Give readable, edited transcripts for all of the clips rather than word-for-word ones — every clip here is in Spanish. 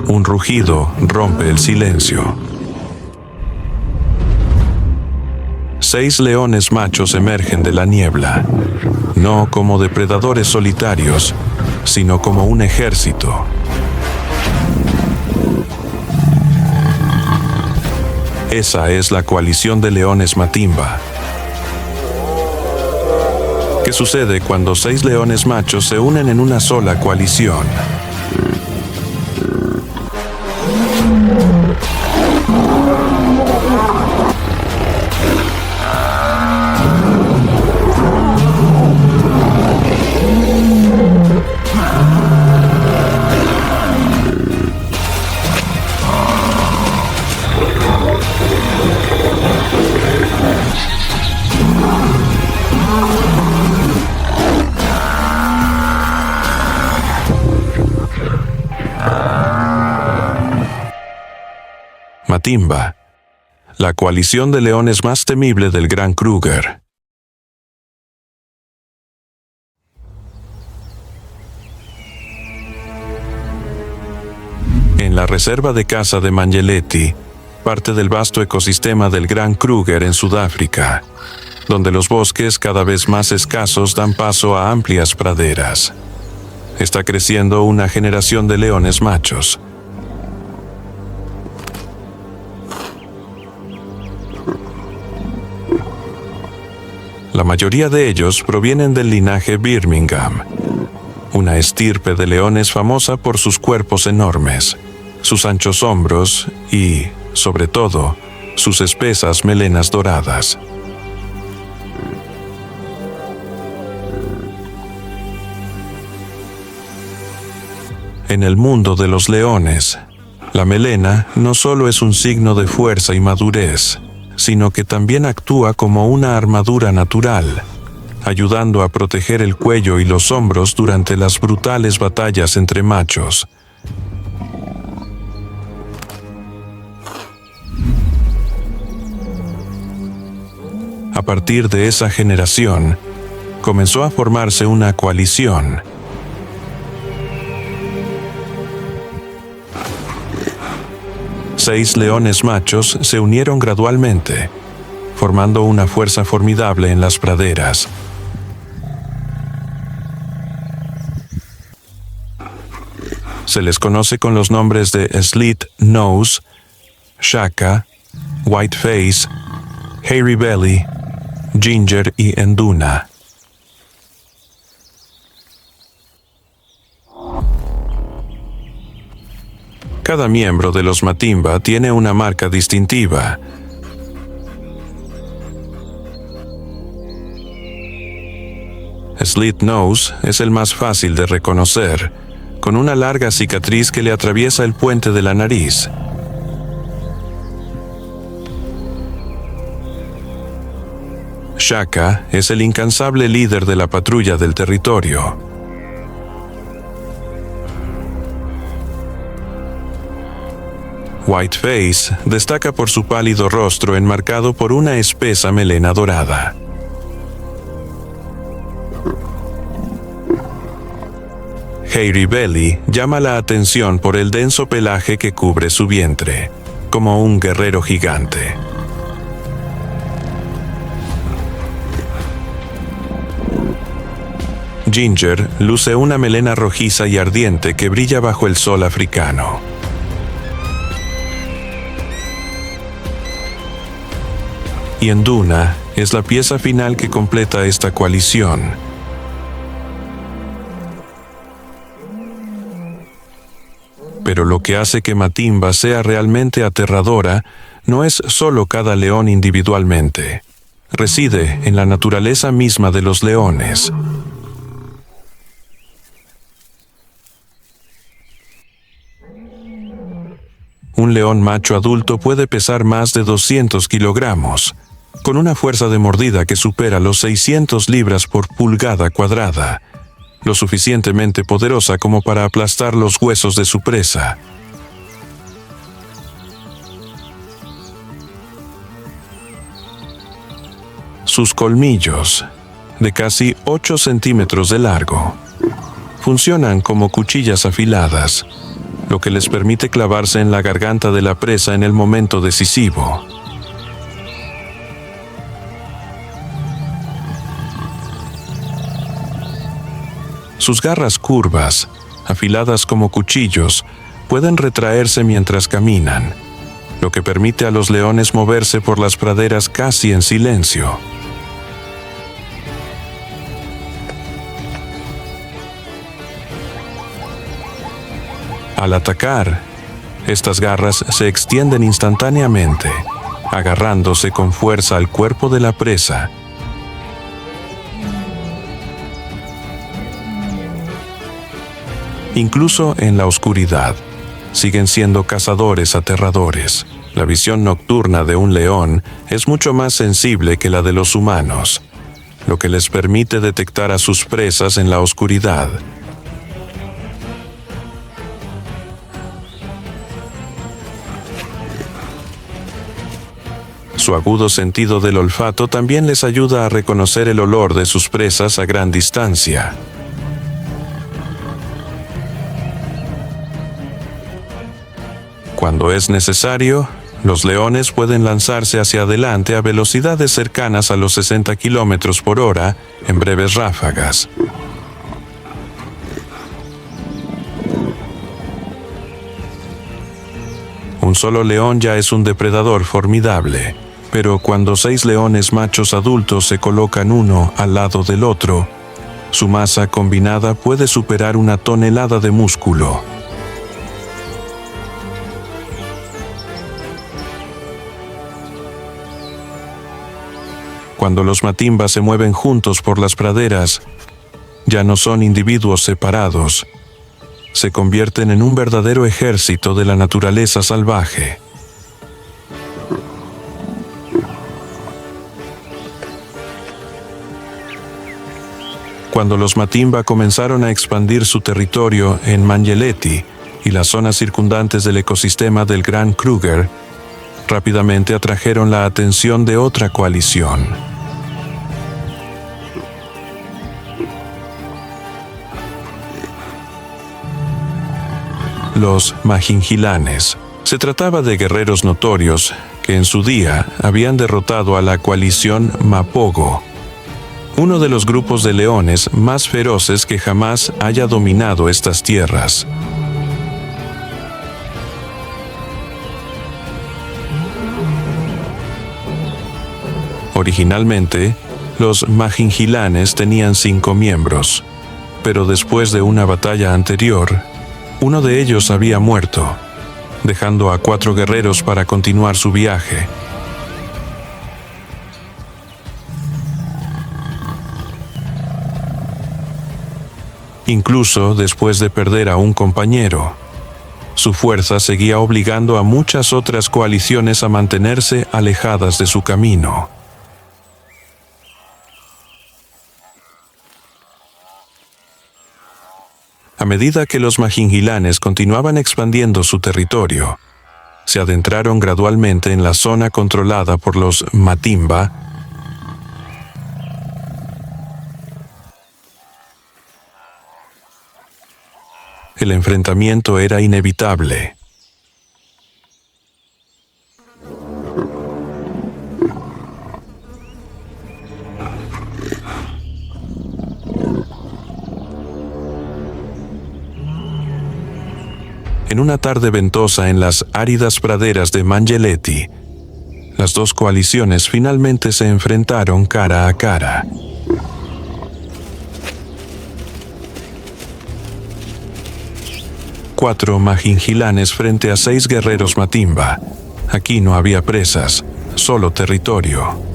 Un rugido rompe el silencio. 6 leones machos emergen de la niebla, no como depredadores solitarios, sino como un ejército. Esa es la coalición de leones Matimba. ¿Qué sucede cuando 6 leones machos se unen en una sola coalición? Matimba, la coalición de leones más temible del Gran Kruger. En la reserva de caza de Manjeletti, parte del vasto ecosistema del Gran Kruger en Sudáfrica, donde los bosques cada vez más escasos dan paso a amplias praderas. Está creciendo una generación de leones machos. La mayoría de ellos provienen del linaje Birmingham, una estirpe de leones famosa por sus cuerpos enormes, sus anchos hombros y, sobre todo, sus espesas melenas doradas. En el mundo de los leones, la melena no solo es un signo de fuerza y madurez, sino que también actúa como una armadura natural, ayudando a proteger el cuello y los hombros durante las brutales batallas entre machos. A partir de esa generación, comenzó a formarse una coalición. Seis leones machos se unieron gradualmente, formando una fuerza formidable en las praderas. Se les conoce con los nombres de Slit Nose, Shaka, Whiteface, Hairy Belly, Ginger y Nduna. Cada miembro de los Matimba tiene una marca distintiva. Slit Nose es el más fácil de reconocer, con una larga cicatriz que le atraviesa el puente de la nariz. Shaka es el incansable líder de la patrulla del territorio. Whiteface destaca por su pálido rostro enmarcado por una espesa melena dorada. Hairy Belly llama la atención por el denso pelaje que cubre su vientre, como un guerrero gigante. Ginger luce una melena rojiza y ardiente que brilla bajo el sol africano. Y Nduna es la pieza final que completa esta coalición. Pero lo que hace que Matimba sea realmente aterradora no es solo cada león individualmente. Reside en la naturaleza misma de los leones. Un león macho adulto puede pesar más de 200 kilogramos, con una fuerza de mordida que supera los 600 libras por pulgada cuadrada, lo suficientemente poderosa como para aplastar los huesos de su presa. Sus colmillos, de casi 8 centímetros de largo, funcionan como cuchillas afiladas, lo que les permite clavarse en la garganta de la presa en el momento decisivo. Sus garras curvas, afiladas como cuchillos, pueden retraerse mientras caminan, lo que permite a los leones moverse por las praderas casi en silencio. Al atacar, estas garras se extienden instantáneamente, agarrándose con fuerza al cuerpo de la presa. Incluso en la oscuridad, siguen siendo cazadores aterradores. La visión nocturna de un león es mucho más sensible que la de los humanos, lo que les permite detectar a sus presas en la oscuridad. Su agudo sentido del olfato también les ayuda a reconocer el olor de sus presas a gran distancia. Cuando es necesario, los leones pueden lanzarse hacia adelante a velocidades cercanas a los 60 kilómetros por hora en breves ráfagas. Un solo león ya es un depredador formidable, pero cuando 6 leones machos adultos se colocan uno al lado del otro, su masa combinada puede superar 1 tonelada de músculo. Cuando los matimbas se mueven juntos por las praderas, ya no son individuos separados, se convierten en un verdadero ejército de la naturaleza salvaje. Cuando los matimba comenzaron a expandir su territorio en Manjeleti y las zonas circundantes del ecosistema del Gran Kruger, rápidamente atrajeron la atención de otra coalición. Los Majingilanes. Se trataba de guerreros notorios que en su día habían derrotado a la coalición Mapogo, uno de los grupos de leones más feroces que jamás haya dominado estas tierras. Originalmente, los Majingilanes tenían 5 miembros, pero después de una batalla anterior, uno de ellos había muerto, dejando a 4 guerreros para continuar su viaje. Incluso después de perder a un compañero, su fuerza seguía obligando a muchas otras coaliciones a mantenerse alejadas de su camino. A medida que los Majingilanes continuaban expandiendo su territorio, se adentraron gradualmente en la zona controlada por los Matimba. El enfrentamiento era inevitable. En una tarde ventosa en las áridas praderas de Manjeleti, las 2 coaliciones finalmente se enfrentaron cara a cara. Cuatro Majingilanes frente a 6 guerreros Matimba. Aquí no había presas, solo territorio.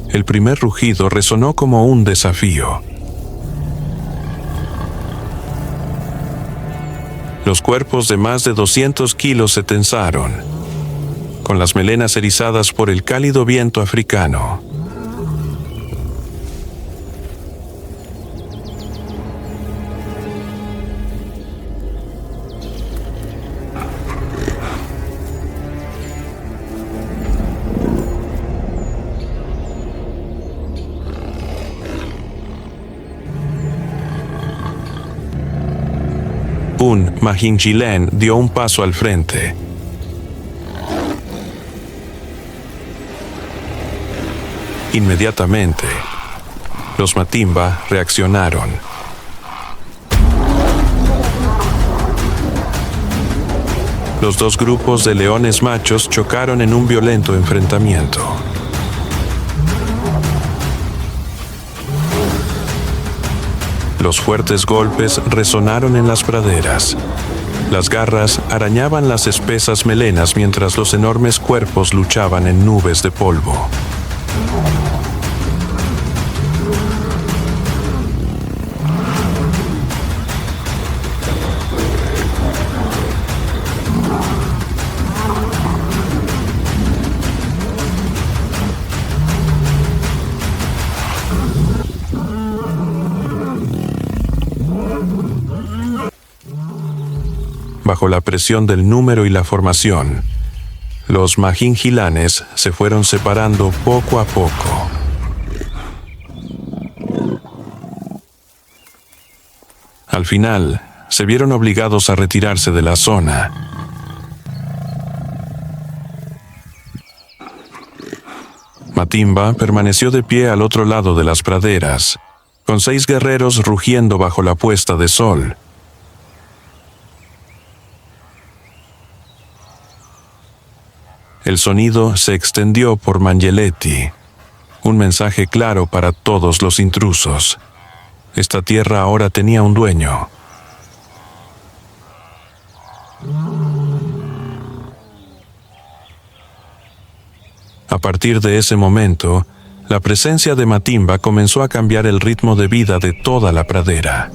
El primer rugido resonó como un desafío. Los cuerpos de más de 200 kilos se tensaron, con las melenas erizadas por el cálido viento africano. un Majinchilén dio un paso al frente. Inmediatamente, los Matimba reaccionaron. Los dos grupos de leones machos chocaron en un violento enfrentamiento. Los fuertes golpes resonaron en las praderas. Las garras arañaban las espesas melenas mientras los enormes cuerpos luchaban en nubes de polvo. Bajo la presión del número y la formación, los Majinjilanes se fueron separando poco a poco. Al final, se vieron obligados a retirarse de la zona. Matimba permaneció de pie al otro lado de las praderas, con 6 guerreros rugiendo bajo la puesta de sol. El sonido se extendió por Mangeletti, un mensaje claro para todos los intrusos. Esta tierra ahora tenía un dueño. A partir de ese momento, la presencia de Matimba comenzó a cambiar el ritmo de vida de toda la pradera.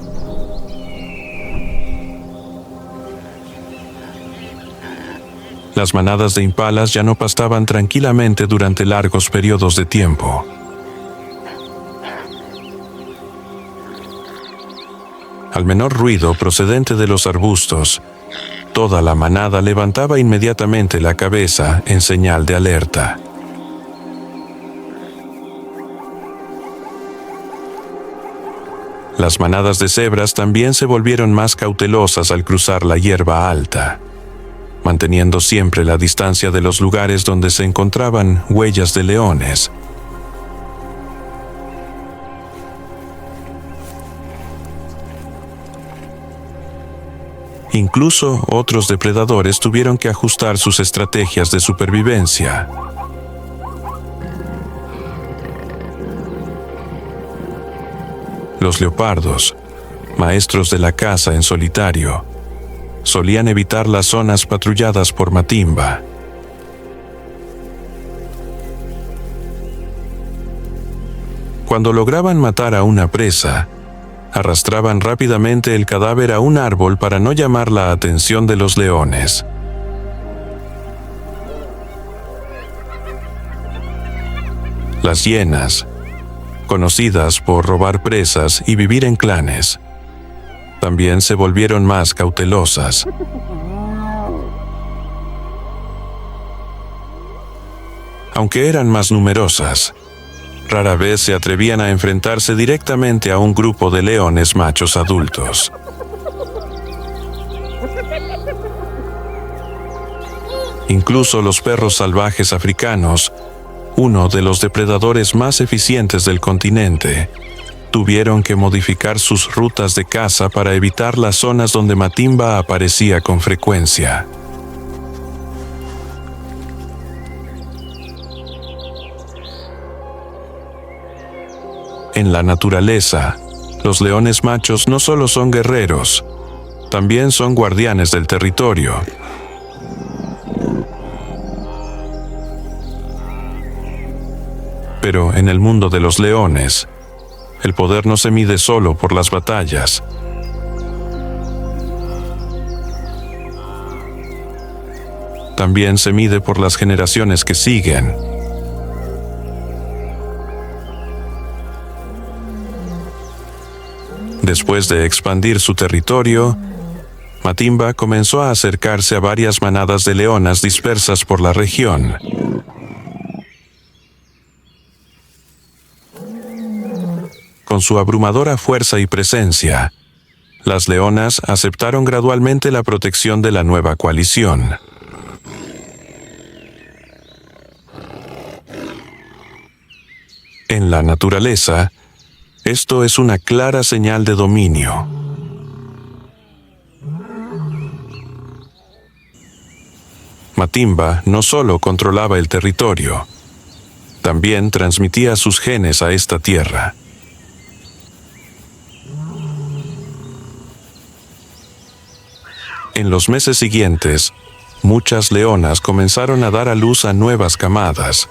Las manadas de impalas ya no pastaban tranquilamente durante largos periodos de tiempo. Al menor ruido procedente de los arbustos, toda la manada levantaba inmediatamente la cabeza en señal de alerta. Las manadas de cebras también se volvieron más cautelosas al cruzar la hierba alta, manteniendo siempre la distancia de los lugares donde se encontraban huellas de leones. Incluso otros depredadores tuvieron que ajustar sus estrategias de supervivencia. Los leopardos, maestros de la caza en solitario, solían evitar las zonas patrulladas por Matimba. Cuando lograban matar a una presa, arrastraban rápidamente el cadáver a un árbol para no llamar la atención de los leones. Las hienas, conocidas por robar presas y vivir en clanes, también se volvieron más cautelosas. Aunque eran más numerosas, rara vez se atrevían a enfrentarse directamente a un grupo de leones machos adultos. Incluso los perros salvajes africanos, uno de los depredadores más eficientes del continente, tuvieron que modificar sus rutas de caza para evitar las zonas donde Matimba aparecía con frecuencia. En la naturaleza, los leones machos no solo son guerreros, también son guardianes del territorio. Pero en el mundo de los leones, el poder no se mide solo por las batallas. También se mide por las generaciones que siguen. Después de expandir su territorio, Matimba comenzó a acercarse a varias manadas de leonas dispersas por la región. Con su abrumadora fuerza y presencia, Las leonas aceptaron gradualmente la protección de la nueva coalición. En la naturaleza, esto es una clara señal de dominio. Matimba no solo controlaba el territorio, también transmitía sus genes a esta tierra. En los meses siguientes, muchas leonas comenzaron a dar a luz a nuevas camadas.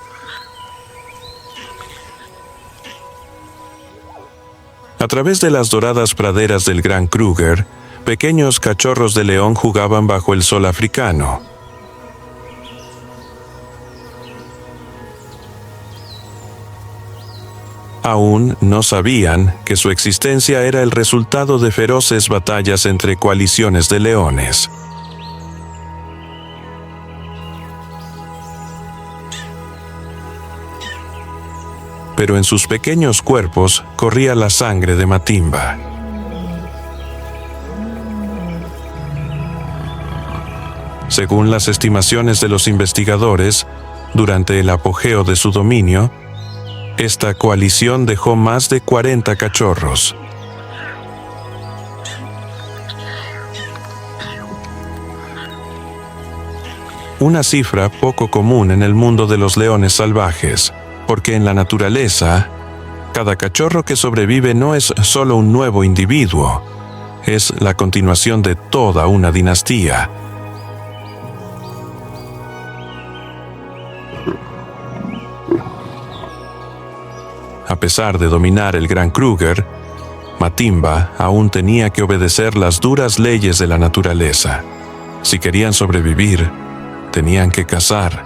A través de las doradas praderas del Gran Kruger, pequeños cachorros de león jugaban bajo el sol africano. Aún no sabían que su existencia era el resultado de feroces batallas entre coaliciones de leones. Pero en sus pequeños cuerpos corría la sangre de Matimba. Según las estimaciones de los investigadores, durante el apogeo de su dominio, esta coalición dejó más de 40 cachorros. Una cifra poco común en el mundo de los leones salvajes, porque en la naturaleza, cada cachorro que sobrevive no es solo un nuevo individuo, es la continuación de toda una dinastía. A pesar de dominar el Gran Kruger, Matimba aún tenía que obedecer las duras leyes de la naturaleza. Si querían sobrevivir, tenían que cazar.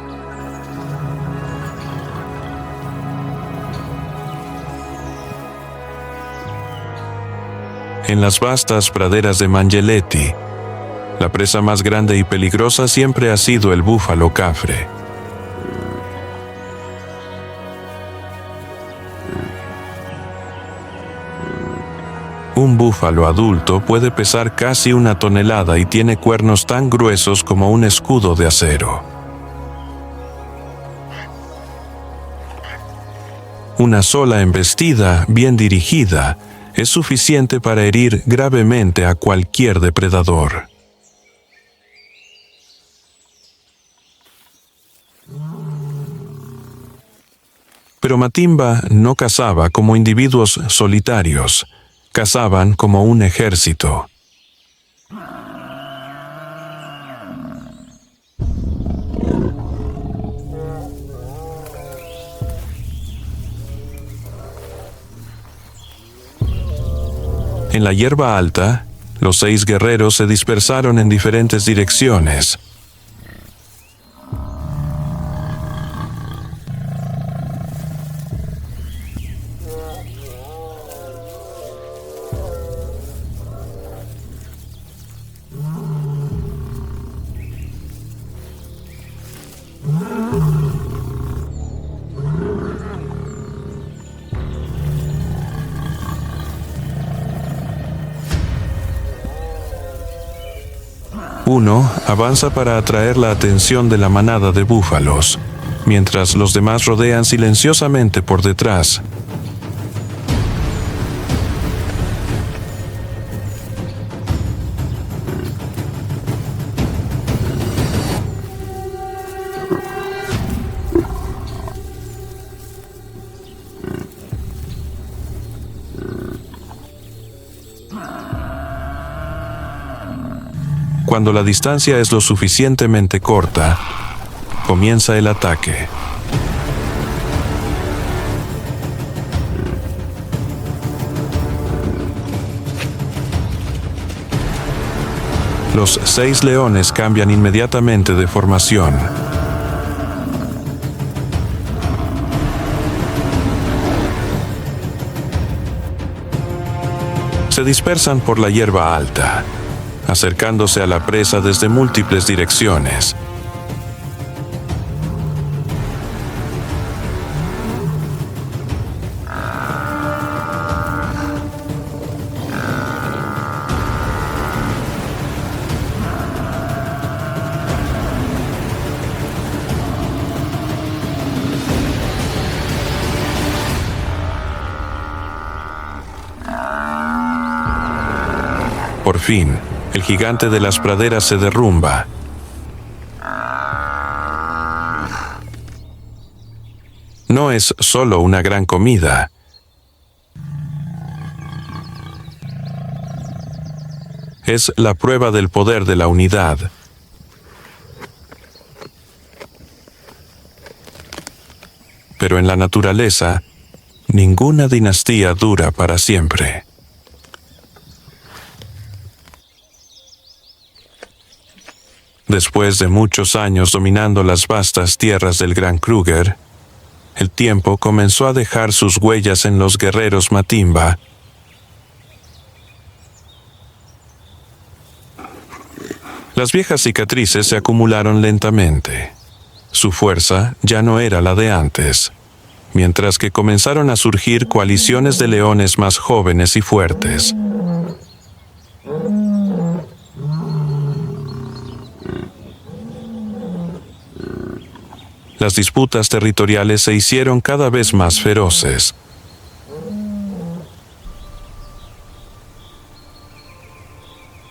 En las vastas praderas de Mangeleti, la presa más grande y peligrosa siempre ha sido el búfalo cafre. Un búfalo adulto puede pesar casi 1 tonelada y tiene cuernos tan gruesos como un escudo de acero. Una sola embestida, bien dirigida, es suficiente para herir gravemente a cualquier depredador. Pero Matimba no cazaba como individuos solitarios, cazaban como un ejército. En la hierba alta, los 6 guerreros se dispersaron en diferentes direcciones. Uno avanza para atraer la atención de la manada de búfalos, mientras los demás rodean silenciosamente por detrás. Cuando la distancia es lo suficientemente corta, comienza el ataque. Los 6 leones cambian inmediatamente de formación. Se dispersan por la hierba alta, acercándose a la presa desde múltiples direcciones. Por fin, el gigante de las praderas se derrumba. No es solo una gran comida. Es la prueba del poder de la unidad. Pero en la naturaleza, ninguna dinastía dura para siempre. Después de muchos años dominando las vastas tierras del Gran Kruger, el tiempo comenzó a dejar sus huellas en los guerreros Matimba. Las viejas cicatrices se acumularon lentamente. Su fuerza ya no era la de antes, mientras que comenzaron a surgir coaliciones de leones más jóvenes y fuertes. Las disputas territoriales se hicieron cada vez más feroces.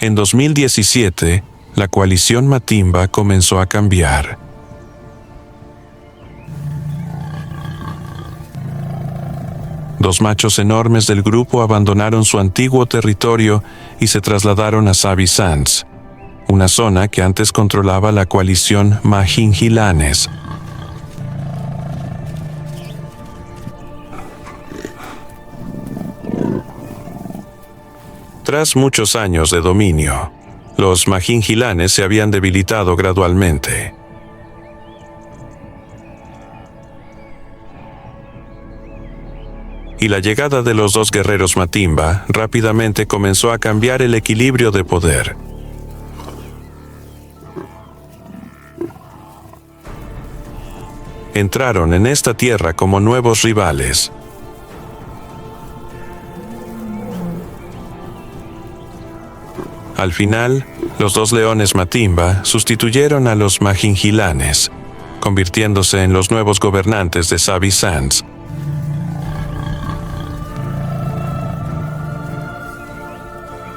En 2017, la coalición Matimba comenzó a cambiar. Dos machos enormes del grupo abandonaron su antiguo territorio y se trasladaron a Sabi Sands, una zona que antes controlaba la coalición Majingilanes. Tras muchos años de dominio, los Majingilanes se habían debilitado gradualmente. Y la llegada de los dos guerreros Matimba rápidamente comenzó a cambiar el equilibrio de poder. Entraron en esta tierra como nuevos rivales. Al final, los dos leones Matimba sustituyeron a los Majingilanes, convirtiéndose en los nuevos gobernantes de Sabi Sands.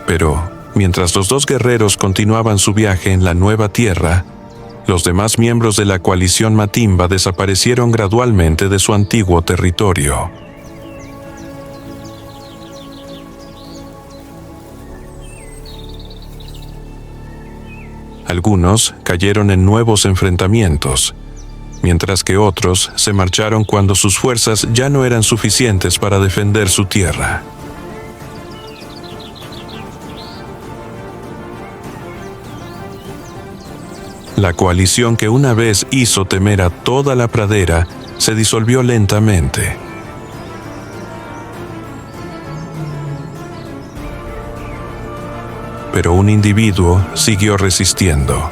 Pero, mientras los dos guerreros continuaban su viaje en la nueva tierra, los demás miembros de la coalición Matimba desaparecieron gradualmente de su antiguo territorio. Algunos cayeron en nuevos enfrentamientos, mientras que otros se marcharon cuando sus fuerzas ya no eran suficientes para defender su tierra. La coalición que una vez hizo temer a toda la pradera se disolvió lentamente. Pero un individuo siguió resistiendo.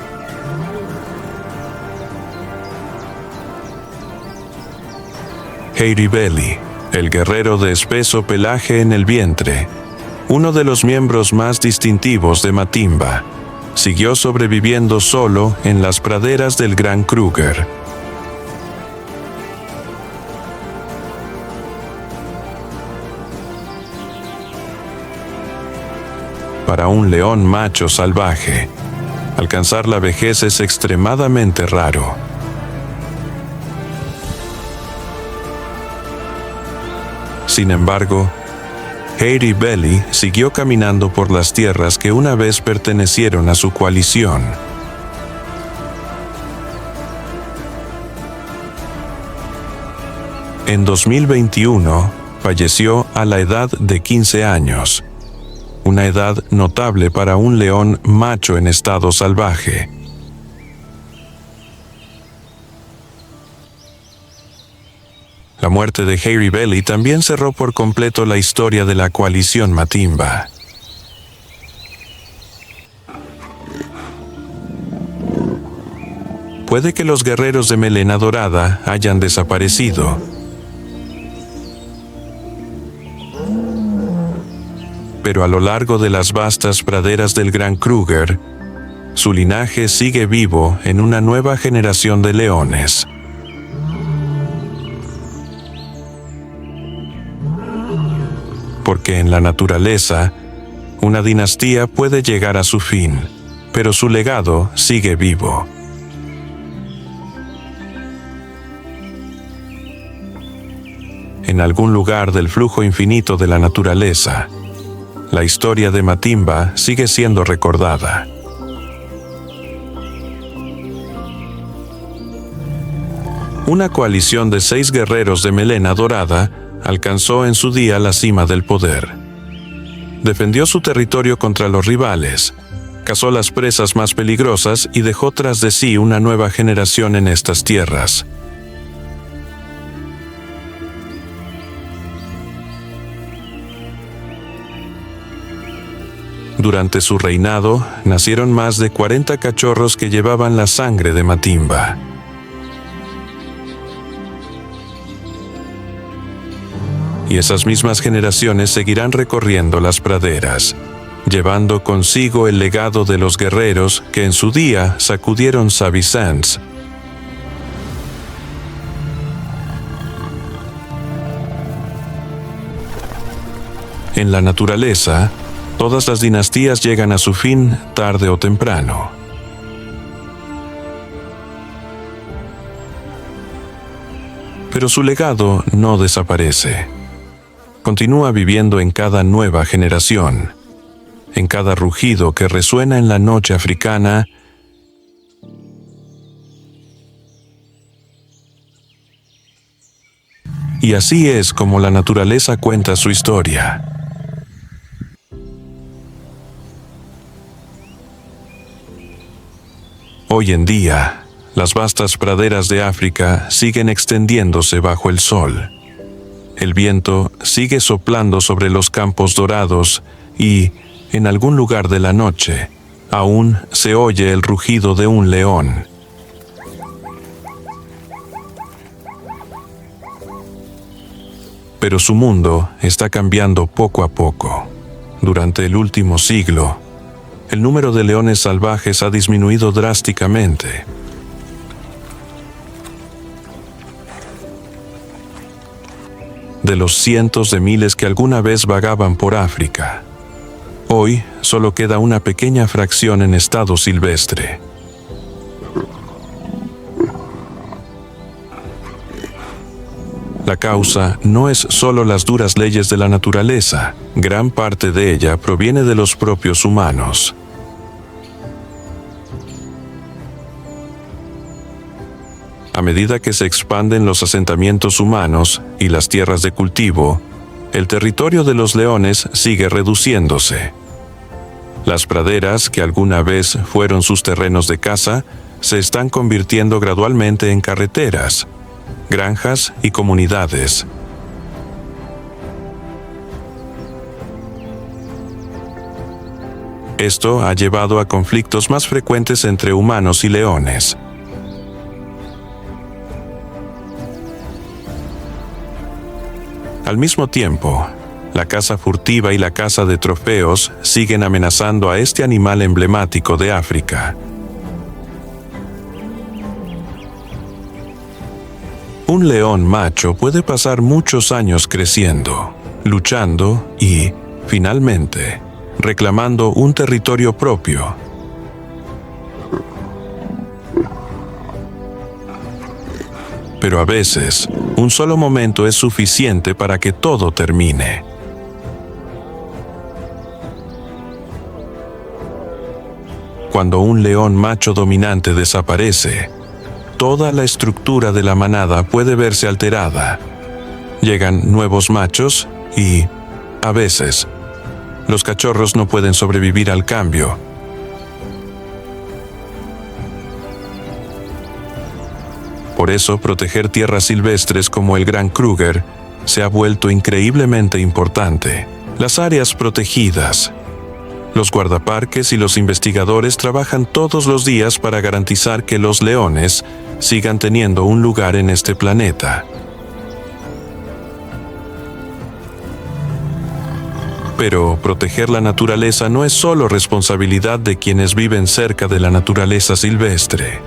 Haerebeli, el guerrero de espeso pelaje en el vientre, uno de los miembros más distintivos de Matimba, siguió sobreviviendo solo en las praderas del Gran Kruger. Para un león macho salvaje, alcanzar la vejez es extremadamente raro. Sin embargo, Haerebeli siguió caminando por las tierras que una vez pertenecieron a su coalición. En 2021, falleció a la edad de 15 años, una edad notable para un león macho en estado salvaje. La muerte de Haerebeli también cerró por completo la historia de la coalición Matimba. Puede que los guerreros de Melena Dorada hayan desaparecido. Pero a lo largo de las vastas praderas del Gran Kruger, su linaje sigue vivo en una nueva generación de leones. Porque en la naturaleza, Una dinastía puede llegar a su fin, pero su legado sigue vivo. En algún lugar del flujo infinito de la naturaleza, la historia de Matimba sigue siendo recordada. Una coalición de 6 guerreros de melena dorada alcanzó en su día la cima del poder. Defendió su territorio contra los rivales, cazó las presas más peligrosas y dejó tras de sí una nueva generación en estas tierras. Durante su reinado, nacieron más de 40 cachorros que llevaban la sangre de Matimba. Y esas mismas generaciones seguirán recorriendo las praderas, llevando consigo el legado de los guerreros que en su día sacudieron Sabi-Sands. En la naturaleza, todas las dinastías llegan a su fin tarde o temprano. Pero su legado no desaparece. Continúa viviendo en cada nueva generación, en cada rugido que resuena en la noche africana y así es como la naturaleza cuenta su historia. Hoy en día, las vastas praderas de África siguen extendiéndose bajo el sol. El viento sigue soplando sobre los campos dorados y, en algún lugar de la noche, aún se oye el rugido de un león. Pero su mundo está cambiando poco a poco. Durante el último siglo, el número de leones salvajes ha disminuido drásticamente. De los cientos de miles que alguna vez vagaban por África, hoy solo queda una pequeña fracción en estado silvestre. La causa no es solo las duras leyes de la naturaleza, gran parte de ella proviene de los propios humanos. A medida que se expanden los asentamientos humanos y las tierras de cultivo, el territorio de los leones sigue reduciéndose. Las praderas, que alguna vez fueron sus terrenos de caza, se están convirtiendo gradualmente en carreteras, granjas y comunidades. Esto ha llevado a conflictos más frecuentes entre humanos y leones. Al mismo tiempo, la caza furtiva y la caza de trofeos siguen amenazando a este animal emblemático de África. Un león macho puede pasar muchos años creciendo, luchando y, finalmente, reclamando un territorio propio. Pero a veces, un solo momento es suficiente para que todo termine. Cuando un león macho dominante desaparece, toda la estructura de la manada puede verse alterada. Llegan nuevos machos y, a veces, los cachorros no pueden sobrevivir al cambio. Por eso, proteger tierras silvestres como el Gran Kruger se ha vuelto increíblemente importante. Las áreas protegidas, los guardaparques y los investigadores trabajan todos los días para garantizar que los leones sigan teniendo un lugar en este planeta. Pero proteger la naturaleza no es solo responsabilidad de quienes viven cerca de la naturaleza silvestre.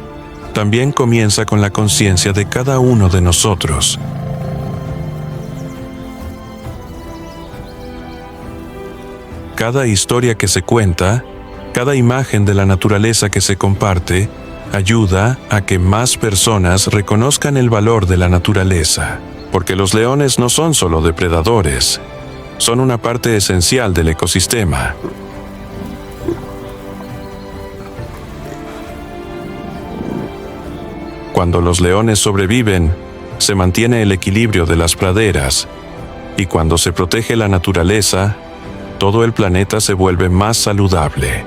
También comienza con la conciencia de cada uno de nosotros. cada historia que se cuenta, cada imagen de la naturaleza que se comparte, ayuda a que más personas reconozcan el valor de la naturaleza, porque los leones no son solo depredadores, son una parte esencial del ecosistema. Cuando los leones sobreviven, se mantiene el equilibrio de las praderas, y cuando se protege la naturaleza, todo el planeta se vuelve más saludable.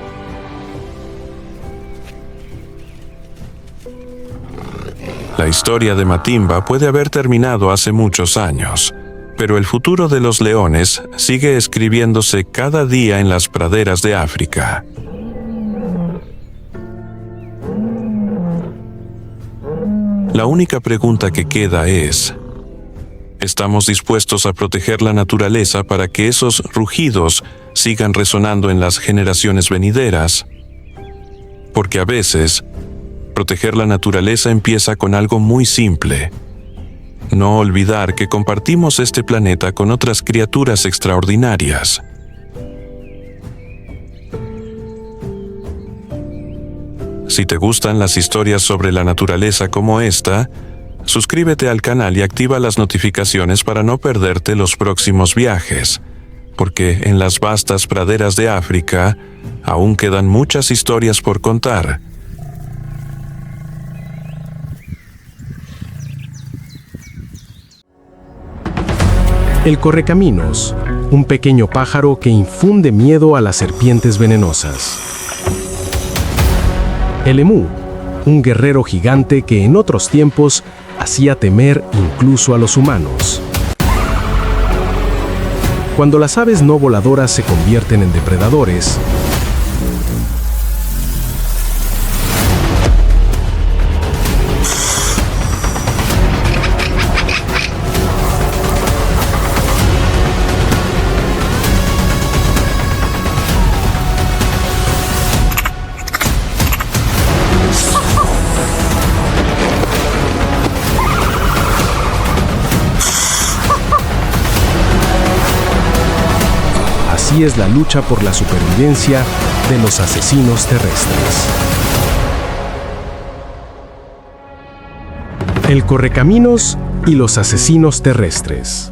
La historia de Matimba puede haber terminado hace muchos años, pero el futuro de los leones sigue escribiéndose cada día en las praderas de África. La única pregunta que queda es: ¿estamos dispuestos a proteger la naturaleza para que esos rugidos sigan resonando en las generaciones venideras? Porque a veces, proteger la naturaleza empieza con algo muy simple. No olvidar que compartimos este planeta con otras criaturas extraordinarias. Si te gustan las historias sobre la naturaleza como esta, suscríbete al canal y activa las notificaciones para no perderte los próximos viajes, porque en las vastas praderas de África aún quedan muchas historias por contar. El correcaminos, un pequeño pájaro que infunde miedo a las serpientes venenosas. El emú, un guerrero gigante que en otros tiempos hacía temer incluso a los humanos. Cuando las aves no voladoras se convierten en depredadores, así es la lucha por la supervivencia de los asesinos terrestres. El correcaminos y los asesinos terrestres.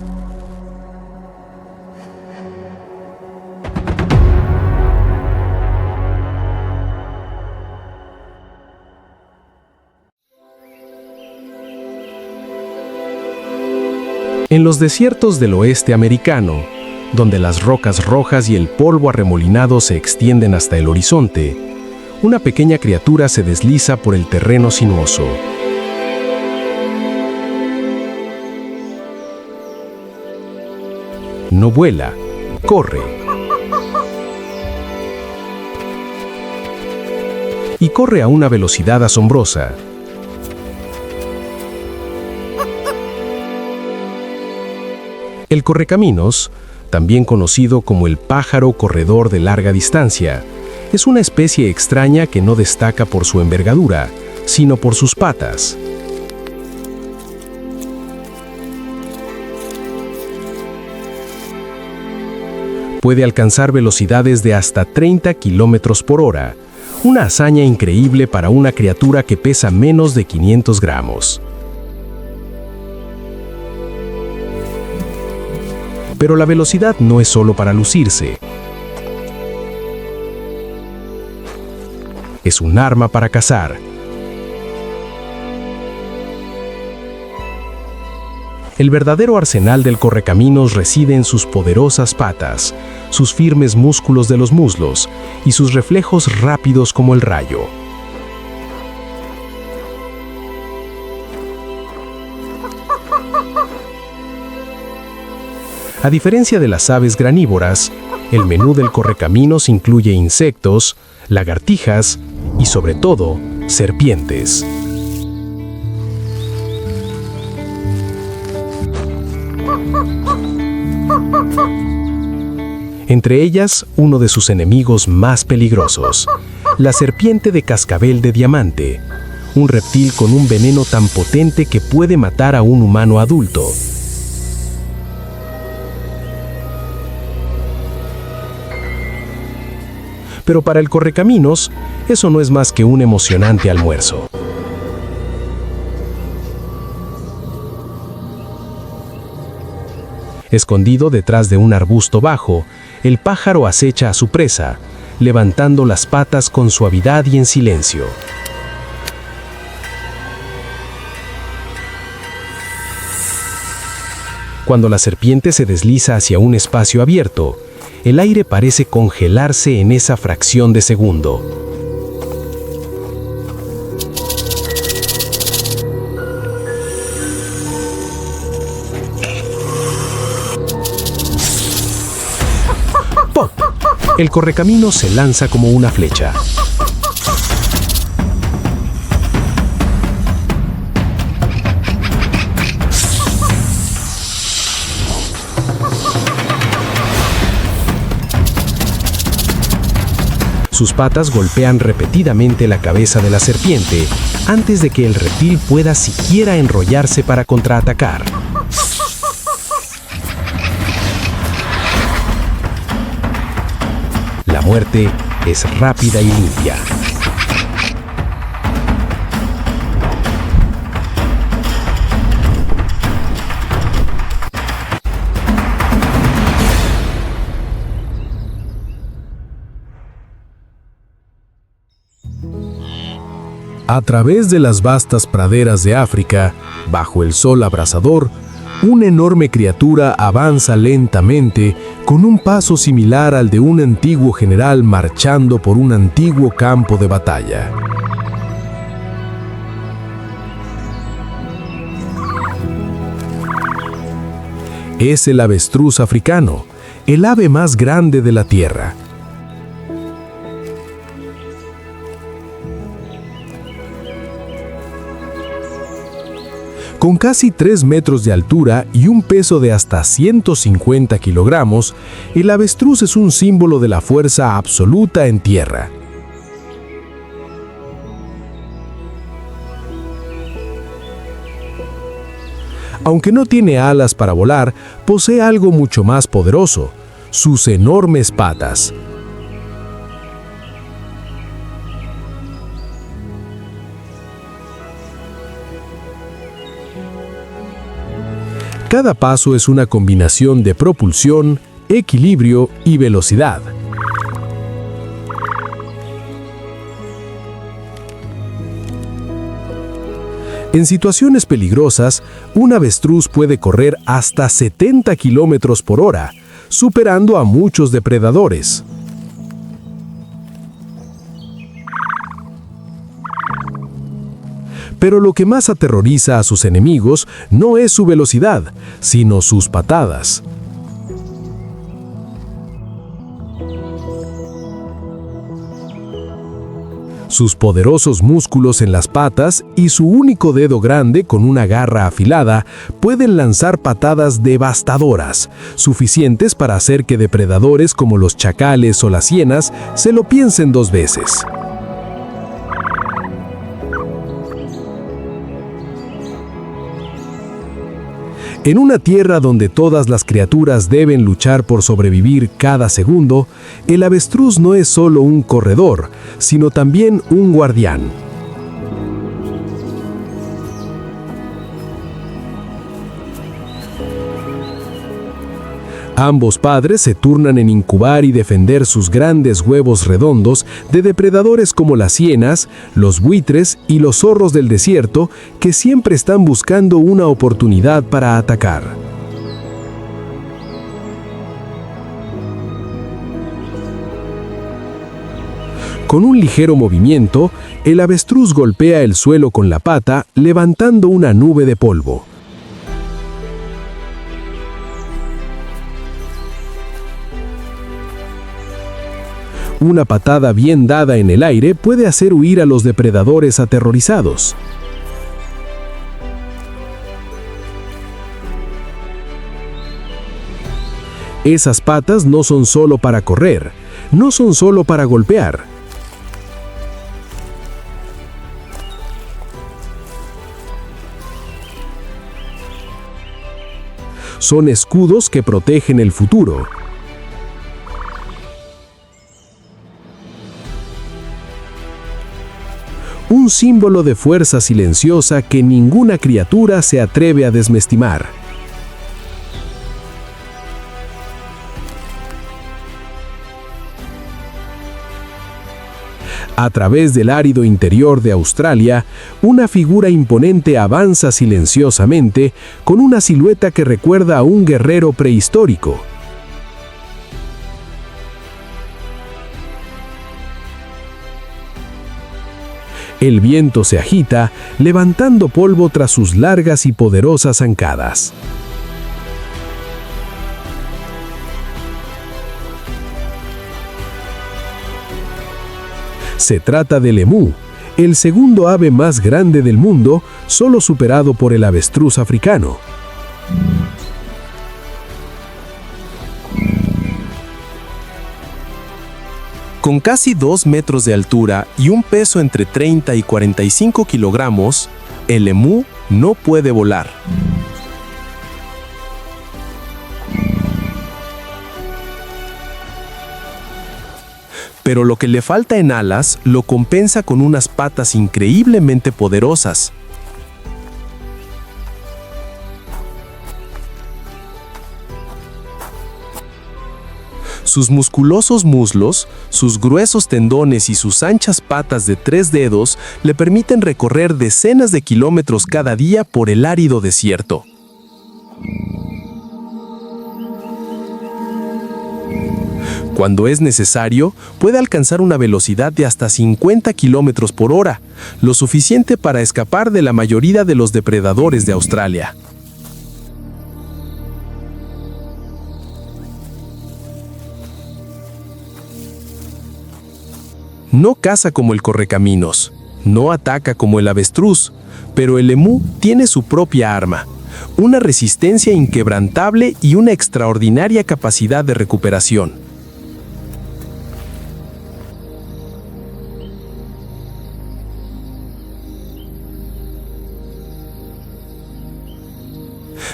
En los desiertos del oeste americano, donde las rocas rojas y el polvo arremolinado se extienden hasta el horizonte, una pequeña criatura se desliza por el terreno sinuoso. No vuela, corre. Y corre a una velocidad asombrosa. El correcaminos, también conocido como el pájaro corredor de larga distancia, es una especie extraña que no destaca por su envergadura, sino por sus patas. Puede alcanzar velocidades de hasta 30 kilómetros por hora, una hazaña increíble para una criatura que pesa menos de 500 gramos. Pero la velocidad no es solo para lucirse. Es un arma para cazar. El verdadero arsenal del correcaminos reside en sus poderosas patas, sus firmes músculos de los muslos y sus reflejos rápidos como el rayo. A diferencia de las aves granívoras, el menú del correcaminos incluye insectos, lagartijas y, sobre todo, serpientes. Entre ellas, uno de sus enemigos más peligrosos, la serpiente de cascabel de diamante, un reptil con un veneno tan potente que puede matar a un humano adulto. pero para el correcaminos, eso no es más que un emocionante almuerzo. Escondido detrás de un arbusto bajo, el pájaro acecha a su presa, levantando las patas con suavidad y en silencio. Cuando la serpiente se desliza hacia un espacio abierto, el aire parece congelarse en esa fracción de segundo. ¡Pop! El correcaminos se lanza como una flecha. Sus patas golpean repetidamente la cabeza de la serpiente antes de que el reptil pueda siquiera enrollarse para contraatacar. La muerte es rápida y limpia. A través de las vastas praderas de África, bajo el sol abrasador, una enorme criatura avanza lentamente con un paso similar al de un antiguo general marchando por un antiguo campo de batalla. Es el avestruz africano, el ave más grande de la Tierra. Con casi 3 metros de altura y un peso de hasta 150 kilogramos, el avestruz es un símbolo de la fuerza absoluta en tierra. Aunque no tiene alas para volar, posee algo mucho más poderoso: sus enormes patas. Cada paso es una combinación de propulsión, equilibrio y velocidad. En situaciones peligrosas, un avestruz puede correr hasta 70 kilómetros por hora, superando a muchos depredadores. Pero lo que más aterroriza a sus enemigos no es su velocidad, sino sus patadas. Sus poderosos músculos en las patas y su único dedo grande con una garra afilada pueden lanzar patadas devastadoras, suficientes para hacer que depredadores como los chacales o las hienas se lo piensen 2 veces. En una tierra donde todas las criaturas deben luchar por sobrevivir cada segundo, el avestruz no es solo un corredor, sino también un guardián. Ambos padres se turnan en incubar y defender sus grandes huevos redondos de depredadores como las hienas, los buitres y los zorros del desierto, que siempre están buscando una oportunidad para atacar. Con un ligero movimiento, el avestruz golpea el suelo con la pata, levantando una nube de polvo. Una patada bien dada en el aire puede hacer huir a los depredadores aterrorizados. Esas patas no son solo para correr, no son solo para golpear. Son escudos que protegen el futuro. un símbolo de fuerza silenciosa que ninguna criatura se atreve a desestimar. A través del árido interior de Australia, una figura imponente avanza silenciosamente con una silueta que recuerda a un guerrero prehistórico. El viento se agita, levantando polvo tras sus largas y poderosas zancadas. Se trata del emú, el segundo ave más grande del mundo, solo superado por el avestruz africano. Con casi 2 metros de altura y un peso entre 30 y 45 kilogramos, el emú no puede volar. Pero lo que le falta en alas lo compensa con unas patas increíblemente poderosas. Sus musculosos muslos, sus gruesos tendones y sus anchas patas de 3 dedos le permiten recorrer decenas de kilómetros cada día por el árido desierto. Cuando es necesario, puede alcanzar una velocidad de hasta 50 kilómetros por hora, lo suficiente para escapar de la mayoría de los depredadores de Australia. No caza como el correcaminos, no ataca como el avestruz, pero el emú tiene su propia arma, una resistencia inquebrantable y una extraordinaria capacidad de recuperación.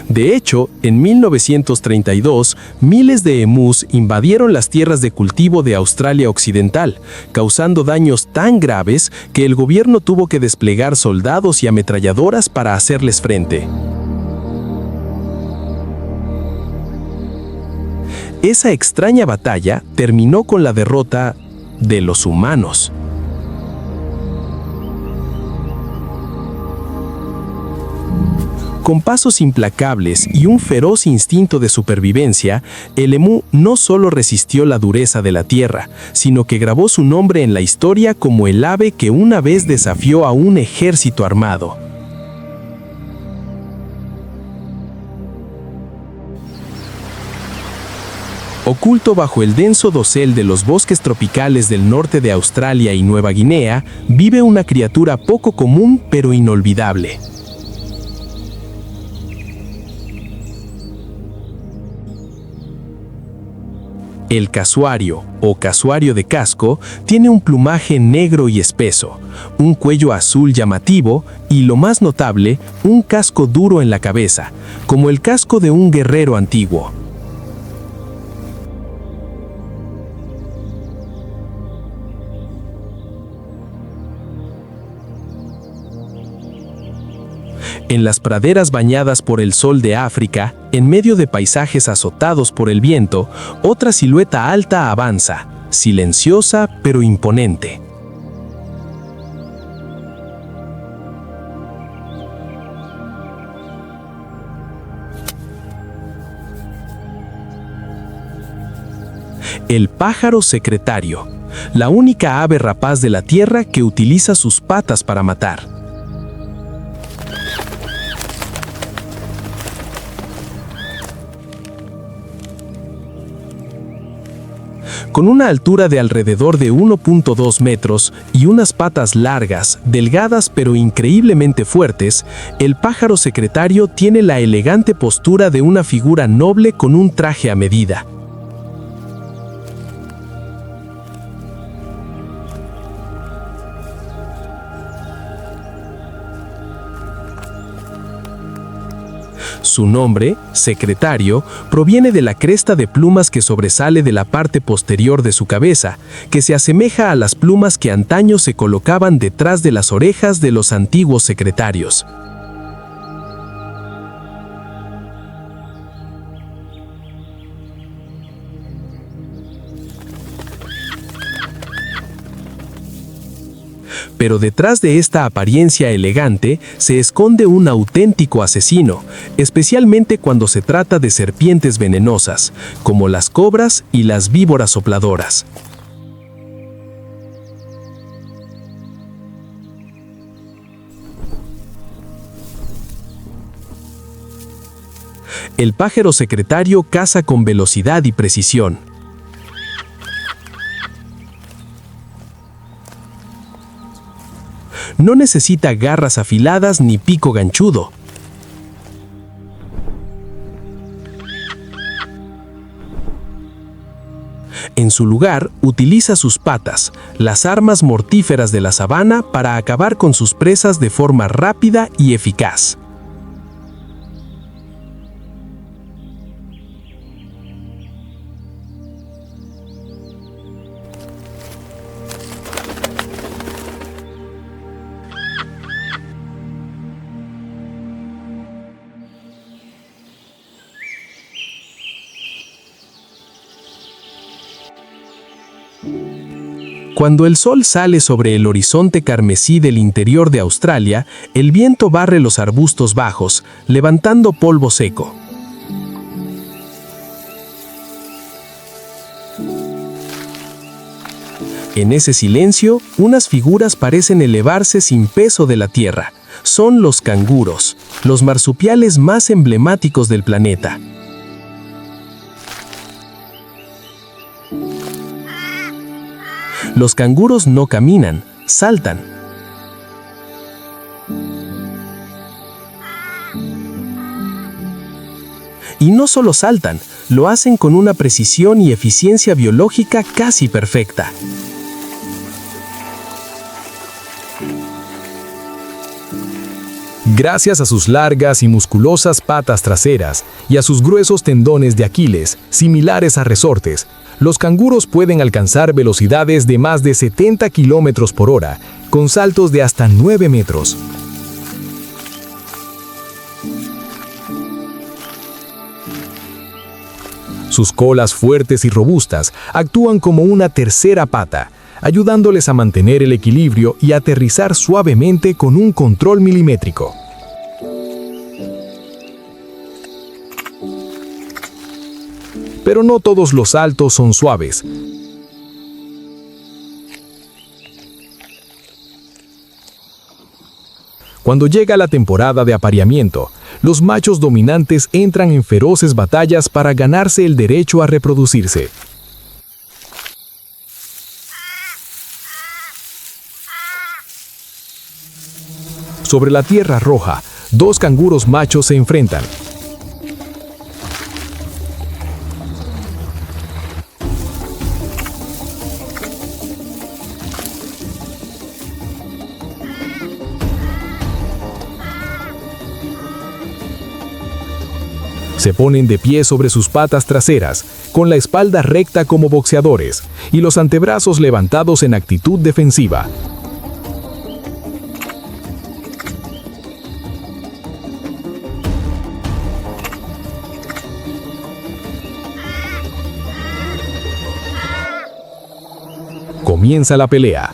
De hecho, en 1932, miles de emús invadieron las tierras de cultivo de Australia Occidental, causando daños tan graves que el gobierno tuvo que desplegar soldados y ametralladoras para hacerles frente. Esa extraña batalla terminó con la derrota de los humanos. Con pasos implacables y un feroz instinto de supervivencia, el emú no solo resistió la dureza de la tierra, sino que grabó su nombre en la historia como el ave que una vez desafió a un ejército armado. Oculto bajo el denso dosel de los bosques tropicales del norte de Australia y Nueva Guinea, vive una criatura poco común pero inolvidable. El casuario, o casuario de casco, tiene un plumaje negro y espeso, un cuello azul llamativo y, lo más notable, un casco duro en la cabeza, como el casco de un guerrero antiguo. En las praderas bañadas por el sol de África, en medio de paisajes azotados por el viento, otra silueta alta avanza, silenciosa pero imponente. El pájaro secretario, la única ave rapaz de la tierra que utiliza sus patas para matar. Con una altura de alrededor de 1.2 metros y unas patas largas, delgadas pero increíblemente fuertes, el pájaro secretario tiene la elegante postura de una figura noble con un traje a medida. Su nombre, secretario, proviene de la cresta de plumas que sobresale de la parte posterior de su cabeza, que se asemeja a las plumas que antaño se colocaban detrás de las orejas de los antiguos secretarios. Pero detrás de esta apariencia elegante se esconde un auténtico asesino, especialmente cuando se trata de serpientes venenosas, como las cobras y las víboras sopladoras. El pájaro secretario caza con velocidad y precisión. No necesita garras afiladas ni pico ganchudo. En su lugar, utiliza sus patas, las armas mortíferas de la sabana, para acabar con sus presas de forma rápida y eficaz. Cuando el sol sale sobre el horizonte carmesí del interior de Australia, el viento barre los arbustos bajos, levantando polvo seco. En ese silencio, unas figuras parecen elevarse sin peso de la tierra. Son los canguros, los marsupiales más emblemáticos del planeta. Los canguros no caminan, saltan. Y no solo saltan, lo hacen con una precisión y eficiencia biológica casi perfecta. Gracias a sus largas y musculosas patas traseras y a sus gruesos tendones de Aquiles, similares a resortes, los canguros pueden alcanzar velocidades de más de 70 km por hora, con saltos de hasta 9 metros. Sus colas fuertes y robustas actúan como una tercera pata, ayudándoles a mantener el equilibrio y aterrizar suavemente con un control milimétrico. Pero no todos los saltos son suaves. Cuando llega la temporada de apareamiento, los machos dominantes entran en feroces batallas para ganarse el derecho a reproducirse. Sobre la tierra roja, dos canguros machos se enfrentan. Se ponen de pie sobre sus patas traseras, con la espalda recta como boxeadores, y los antebrazos levantados en actitud defensiva. Comienza la pelea.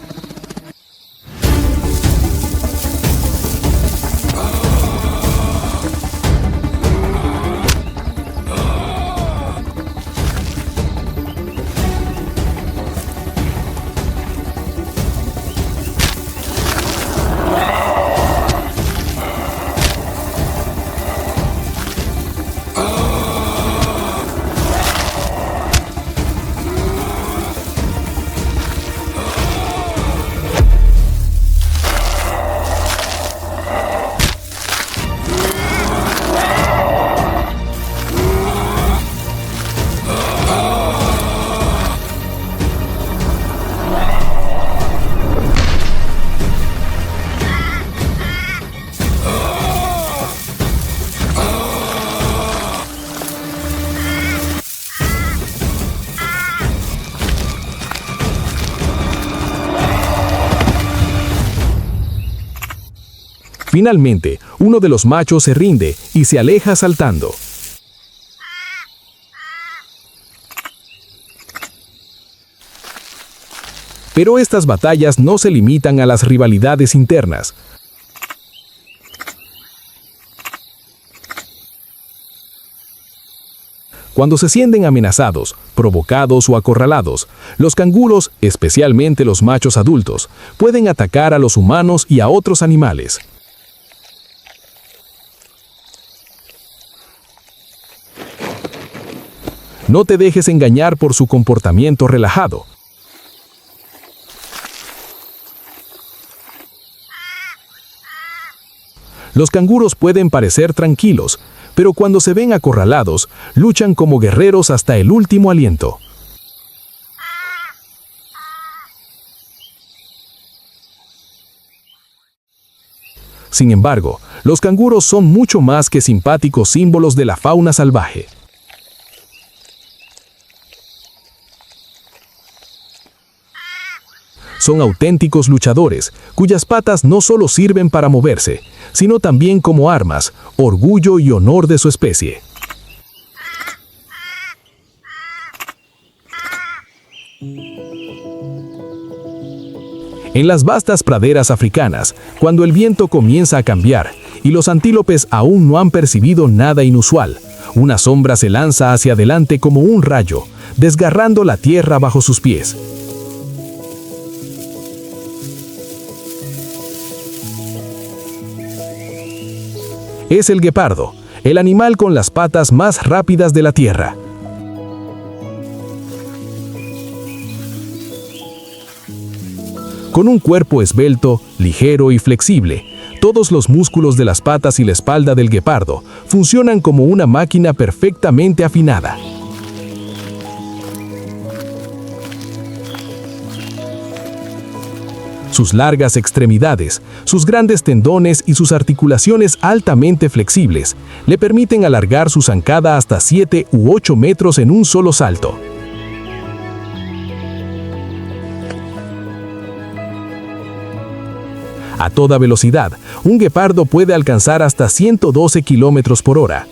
Finalmente, uno de los machos se rinde y se aleja saltando. Pero estas batallas no se limitan a las rivalidades internas. Cuando se sienten amenazados, provocados o acorralados, los canguros, especialmente los machos adultos, pueden atacar a los humanos y a otros animales. No te dejes engañar por su comportamiento relajado. Los canguros pueden parecer tranquilos, pero cuando se ven acorralados, luchan como guerreros hasta el último aliento. Sin embargo, los canguros son mucho más que simpáticos símbolos de la fauna salvaje. Son auténticos luchadores, cuyas patas no solo sirven para moverse, sino también como armas, orgullo y honor de su especie. En las vastas praderas africanas, cuando el viento comienza a cambiar y los antílopes aún no han percibido nada inusual, una sombra se lanza hacia adelante como un rayo, desgarrando la tierra bajo sus pies. Es el guepardo, el animal con las patas más rápidas de la tierra. Con un cuerpo esbelto, ligero y flexible, todos los músculos de las patas y la espalda del guepardo funcionan como una máquina perfectamente afinada. Sus largas extremidades, sus grandes tendones y sus articulaciones altamente flexibles le permiten alargar su zancada hasta 7 u 8 metros en un solo salto. A toda velocidad, un guepardo puede alcanzar hasta 112 kilómetros por hora.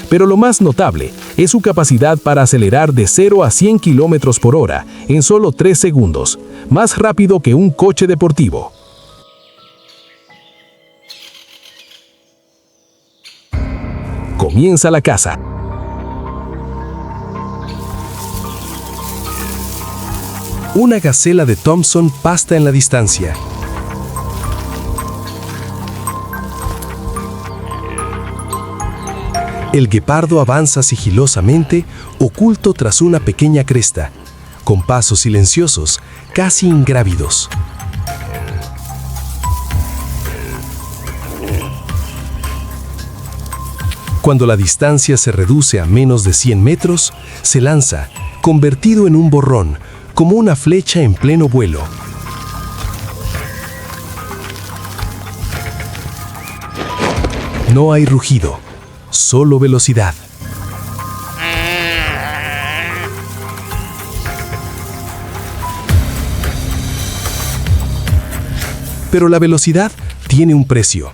Pero lo más notable es su capacidad para acelerar de 0 a 100 kilómetros por hora en solo 3 segundos, más rápido que un coche deportivo. Comienza la caza. Una gacela de Thompson pasta en la distancia. El guepardo avanza sigilosamente, oculto tras una pequeña cresta, con pasos silenciosos, casi ingrávidos. Cuando la distancia se reduce a menos de 100 metros, se lanza, convertido en un borrón, como una flecha en pleno vuelo. No hay rugido. Solo velocidad. Pero la velocidad tiene un precio.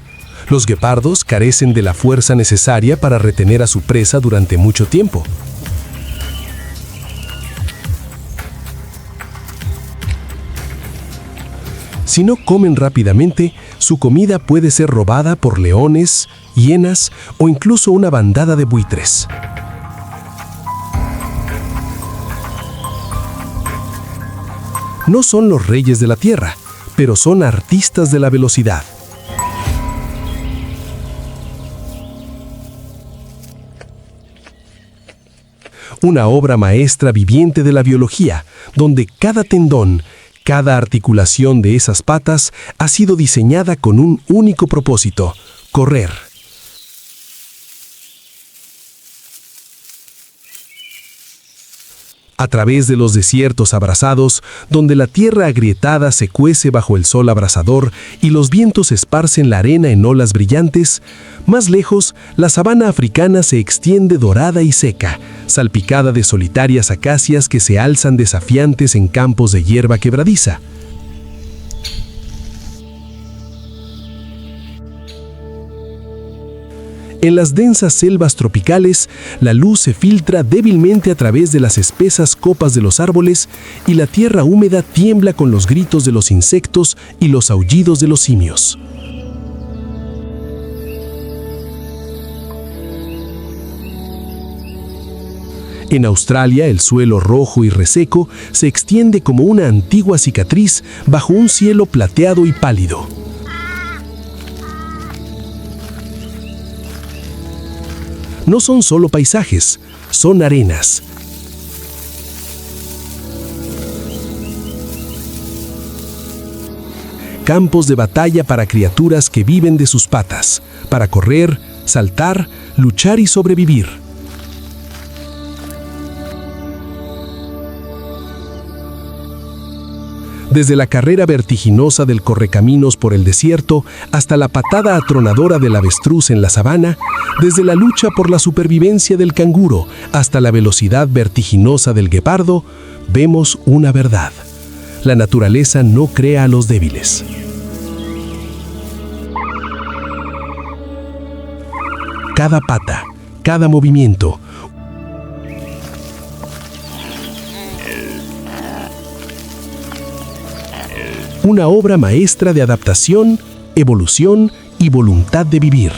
Los guepardos carecen de la fuerza necesaria para retener a su presa durante mucho tiempo. Si no comen rápidamente, su comida puede ser robada por leones, hienas o incluso una bandada de buitres. No son los reyes de la tierra, pero son artistas de la velocidad. Una obra maestra viviente de la biología, donde cada tendón, cada articulación de esas patas ha sido diseñada con un único propósito: correr. A través de los desiertos abrasados, donde la tierra agrietada se cuece bajo el sol abrasador y los vientos esparcen la arena en olas brillantes, más lejos, la sabana africana se extiende dorada y seca, salpicada de solitarias acacias que se alzan desafiantes en campos de hierba quebradiza. En las densas selvas tropicales, la luz se filtra débilmente a través de las espesas copas de los árboles y la tierra húmeda tiembla con los gritos de los insectos y los aullidos de los simios. En Australia, el suelo rojo y reseco se extiende como una antigua cicatriz bajo un cielo plateado y pálido. No son solo paisajes, son arenas. Campos de batalla para criaturas que viven de sus patas, para correr, saltar, luchar y sobrevivir. Desde la carrera vertiginosa del correcaminos por el desierto hasta la patada atronadora del avestruz en la sabana, desde la lucha por la supervivencia del canguro hasta la velocidad vertiginosa del guepardo, vemos una verdad. La naturaleza no crea a los débiles. Cada pata, cada movimiento, una obra maestra de adaptación, evolución y voluntad de vivir.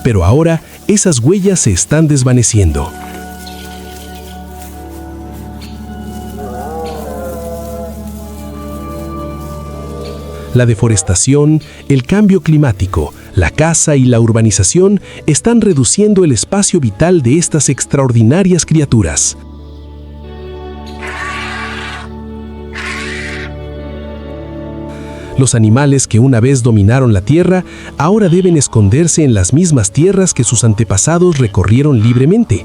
Pero ahora esas huellas se están desvaneciendo. La deforestación, el cambio climático, la caza y la urbanización están reduciendo el espacio vital de estas extraordinarias criaturas. Los animales que una vez dominaron la tierra ahora deben esconderse en las mismas tierras que sus antepasados recorrieron libremente.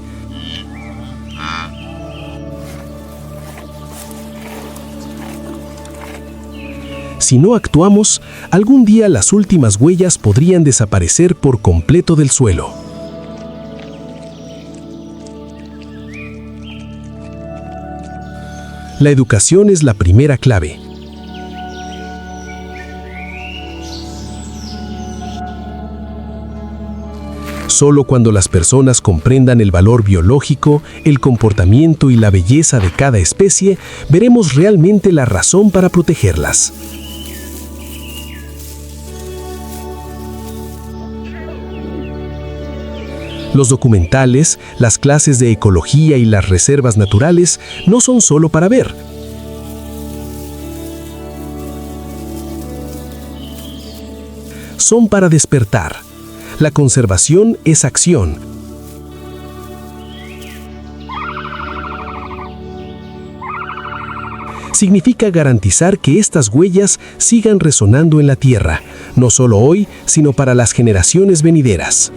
Si no actuamos, algún día las últimas huellas podrían desaparecer por completo del suelo. La educación es la primera clave. Solo cuando las personas comprendan el valor biológico, el comportamiento y la belleza de cada especie, veremos realmente la razón para protegerlas. Los documentales, las clases de ecología y las reservas naturales no son solo para ver. Son para despertar. La conservación es acción. Significa garantizar que estas huellas sigan resonando en la tierra, no solo hoy, sino para las generaciones venideras.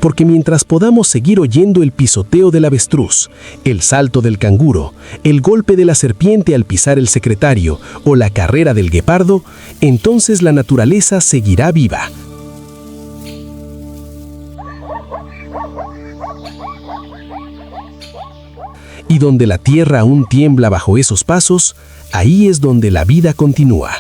Porque mientras podamos seguir oyendo el pisoteo del avestruz, el salto del canguro, el golpe de la serpiente al pisar el secretario o la carrera del guepardo, entonces la naturaleza seguirá viva. Y donde la tierra aún tiembla bajo esos pasos, ahí es donde la vida continúa.